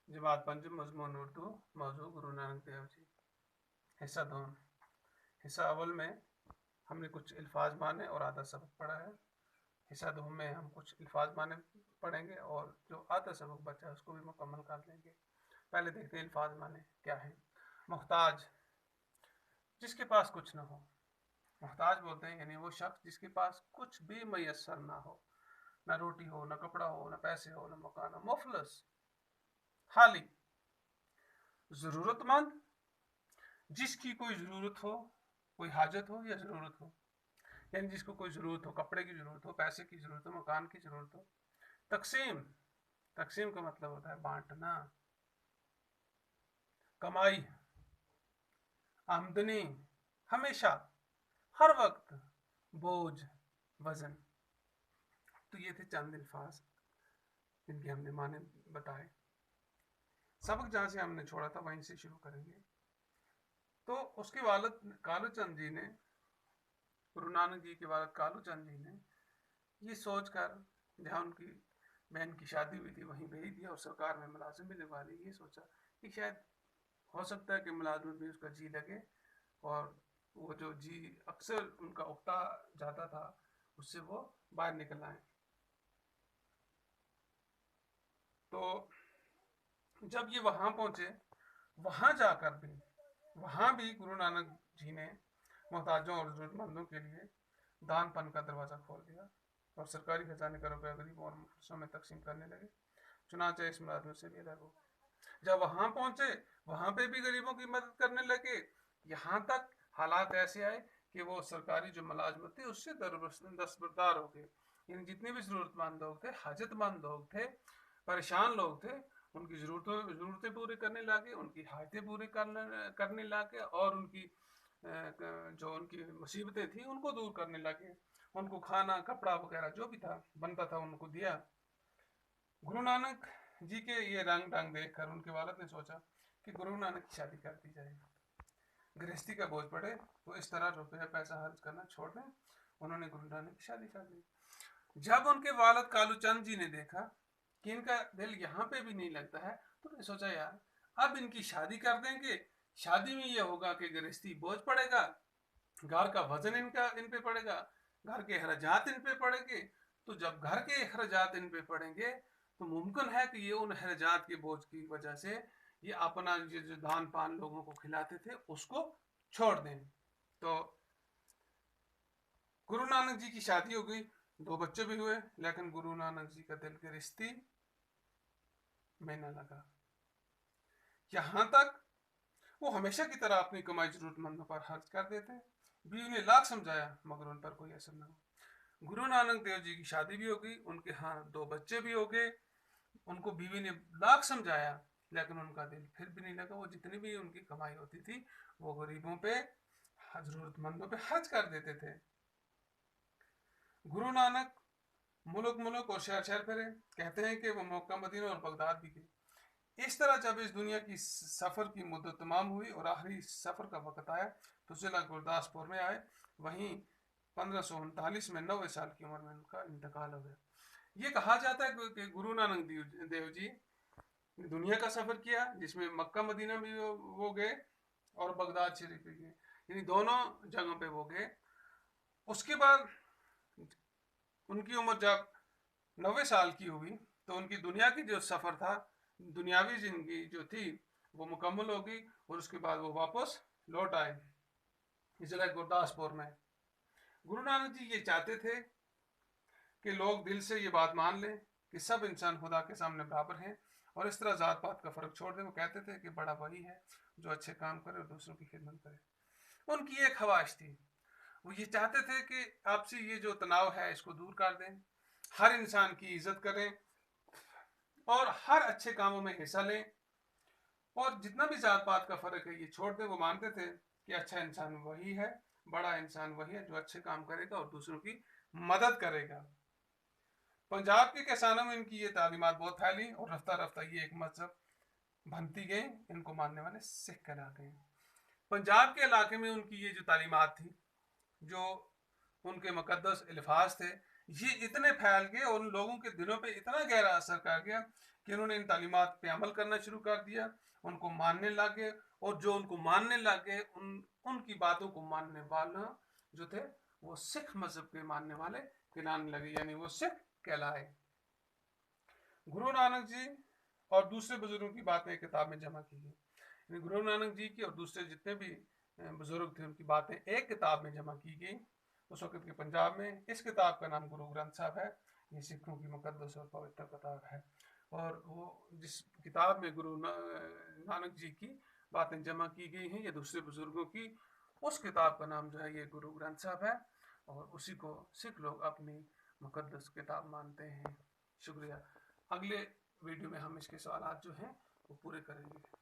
जमात पंजम मजमून उर्दू मौजू गुरु नानक देव जी। हिस्सा दोम। हिस्सा अव्वल में हमने कुछ अल्फाज माने और आधा सबक पढ़ा है। हिस्सा दोम में हम कुछ अल्फाज माने पढ़ेंगे और जो आधा सबक बचा है उसको भी मुकम्मल कर लेंगे। पहले देखते हैं अल्फाज माने क्या है। मुहताज, जिसके पास कुछ ना हो। मुहताज बोलते हैं यानी वो शख्स जिसके पास कुछ भी मैसर ना हो, ना रोटी हो, ना कपड़ा हो, ना पैसे हो, ना मकान हो, मुफलस, खाली। ज़रूरतमंद, जिसकी कोई ज़रूरत हो, कोई हाजत हो या ज़रूरत हो, यानी जिसको कोई ज़रूरत हो, कपड़े की ज़रूरत हो, पैसे की ज़रूरत हो, मकान की ज़रूरत हो। तकसीम, तकसीम का मतलब होता है बांटना। कमाई, आमदनी, हमेशा, हर वक्त, बोझ, वजन। तो ये थे चंद अल्फाज जिनके हमने माने बताए। सबक जहाँ से हमने छोड़ा था वहीं से शुरू करेंगे। तो उसके वालिद कालू चंद जी ने, गुरु नानक जी के वालिद कालू चंद जी ने ये सोच कर, जहाँ उनकी बहन की शादी हुई थी वहीं भेज दिया और सरकार में मुलाजिम भी लगवा दी। ये सोचा कि शायद हो सकता है कि मुलाजमत भी उसका जी लगे और वो जो जी अक्सर उनका उगता जाता था उससे वो बाहर निकल आए। तो जब ये वहाँ पहुँचे, वहाँ जाकर भी, वहाँ भी गुरु नानक जी ने मोहताजों और ज़रूरतमंदों के लिए दान पन का दरवाज़ा खोल दिया और सरकारी खजाने का रुपया गरीबों और मुफलिसों में तकसीम करने लगे। चुनाचे इस मुलाजमत से भी अलग हो। जब वहाँ पहुँचे, वहाँ पे भी गरीबों की मदद करने लगे। यहाँ तक हालात ऐसे आए कि वो सरकारी जो मुलाजमत थी उससे दस्तबरदार हो गए। यानी जितने भी ज़रूरतमंद लोग थे, हाजतमंद लोग थे, परेशान लोग थे, उनकी ज़रूरतें पूरी करने लगे, उनकी हाजतें पूरी करने लगे और उनकी जो उनकी मुसीबतें थी उनको दूर करने लगे। उनको खाना, कपड़ा वगैरह जो भी था बनता था उनको दिया। गुरु नानक जी के ये रंग ढंग देखकर उनके वालिद ने सोचा कि गुरु नानक की शादी कर दी जाए। गृहस्थी का बोझ पड़े तो इस तरह रुपया पैसा खर्च करना छोड़ दें। उन्होंने गुरु नानक की शादी कर दी। जब उनके वालिद कालू चंद जी ने देखा कि इनका दिल यहाँ पे भी नहीं लगता है, तो उन्होंने सोचा यार अब इनकी शादी कर देंगे। शादी में ये होगा कि गृहस्थी बोझ पड़ेगा, घर का वजन इन पे पड़ेगा, घर के अखराजात इन पे पड़ेंगे। तो जब घर के अखराजात इन पे पड़ेंगे तो मुमकिन है कि ये उन अखराजात के बोझ की वजह से ये अपना ये जो दान पान लोगों को खिलाते थे उसको छोड़ दें। तो गुरु नानक जी की शादी हो गई, 2 बच्चे भी हुए, लेकिन गुरु नानक जी का दिल गृहस्थी में न लगा। यहाँ तक वो हमेशा की तरह अपनी कमाई जरूरतमंदों पर खर्च कर देते। बीवी ने लाख समझाया मगर उन पर कोई असर न हुआ। गुरु नानक देव जी की शादी भी हो गई, उनके यहाँ 2 बच्चे भी हो गए। उनको बीवी ने लाख समझाया लेकिन उनका दिल फिर भी नहीं लगा। वो जितनी भी उनकी कमाई होती थी वो गरीबों पे, जरूरतमंदों पे खर्च कर देते थे। गुरु नानक मुल्क मुल्क और शहर शहर फिरे। कहते हैं कि वो मक्का, मदीना और बगदाद भी गए। इस तरह जब इस दुनिया की सफ़र की मुद्दत तमाम हुई और आखिरी सफ़र का वक्त आया तो जिला गुरदासपुर में आए। वहीं 1539 में 90 साल की उम्र में उनका इंतकाल हो गया। ये कहा जाता है कि गुरु नानक देव जी दुनिया का सफ़र किया जिसमें मक्का मदीना भी वो गए और बगदाद शरीफ भी गए, यानी दोनों जगहों पे वो गए। उसके बाद उनकी उम्र जब 90 साल की हुई तो उनकी दुनिया की जो सफ़र था, दुनियावी ज़िंदगी जो थी वो मुकम्मल हो गई और उसके बाद वो वापस लौट आए ज़िला गुरदासपुर में। गुरु नानक जी ये चाहते थे कि लोग दिल से ये बात मान लें कि सब इंसान खुदा के सामने बराबर हैं और इस तरह ज़ात पात का फ़र्क छोड़ दें। वो कहते थे कि बड़ा वही है जो अच्छे काम करे और दूसरों की खिदमत करे। उनकी एक ख्वाहिश थी, वो ये चाहते थे कि आपसी ये जो तनाव है इसको दूर कर दें, हर इंसान की इज्जत करें और हर अच्छे कामों में हिस्सा लें और जितना भी जात पात का फ़र्क है ये छोड़ दें। वो मानते थे कि अच्छा इंसान वही है, बड़ा इंसान वही है जो अच्छे काम करेगा और दूसरों की मदद करेगा। पंजाब के किसानों में इनकी ये तालीमात बहुत फैली और रफ्ता रफ्ता ये एक मजहब बनती गई। इनको मानने वाले सिख कहलाते हैं। पंजाब के इलाके में उनकी ये जो तालीमात थी, जो उनके मुकद्दस अल्फाज थे, ये इतने फैल गए और उन लोगों के दिलों पे इतना गहरा असर कर गया कि उन्होंने इन तालीमात पे अमल करना शुरू कर दिया, उनको मानने लगे, और जो उनको मानने लगे उनकी बातों को मानने वाले जो थे वो सिख मजहब के मानने वाले कहलाने लगे, यानी वो सिख कहलाए। गुरु नानक जी और दूसरे बुजुर्गों की बातें किताब में जमा की गई। गुरु नानक जी की और दूसरे जितने भी बुजुर्ग थे उनकी बातें एक किताब में जमा की गई उस वक्त के पंजाब में। इस किताब का नाम गुरु ग्रंथ साहब है। ये सिखों की मुकद्दस और पवित्र किताब है, और वो जिस किताब में गुरु नानक जी की बातें जमा की गई हैं, ये दूसरे बुजुर्गों की, उस किताब का नाम जो है ये गुरु ग्रंथ साहब है, और उसी को सिख लोग अपनी मुकद्दस किताब मानते हैं। शुक्रिया। अगले वीडियो में हम इसके सवाल जो हैं वो पूरे करेंगे।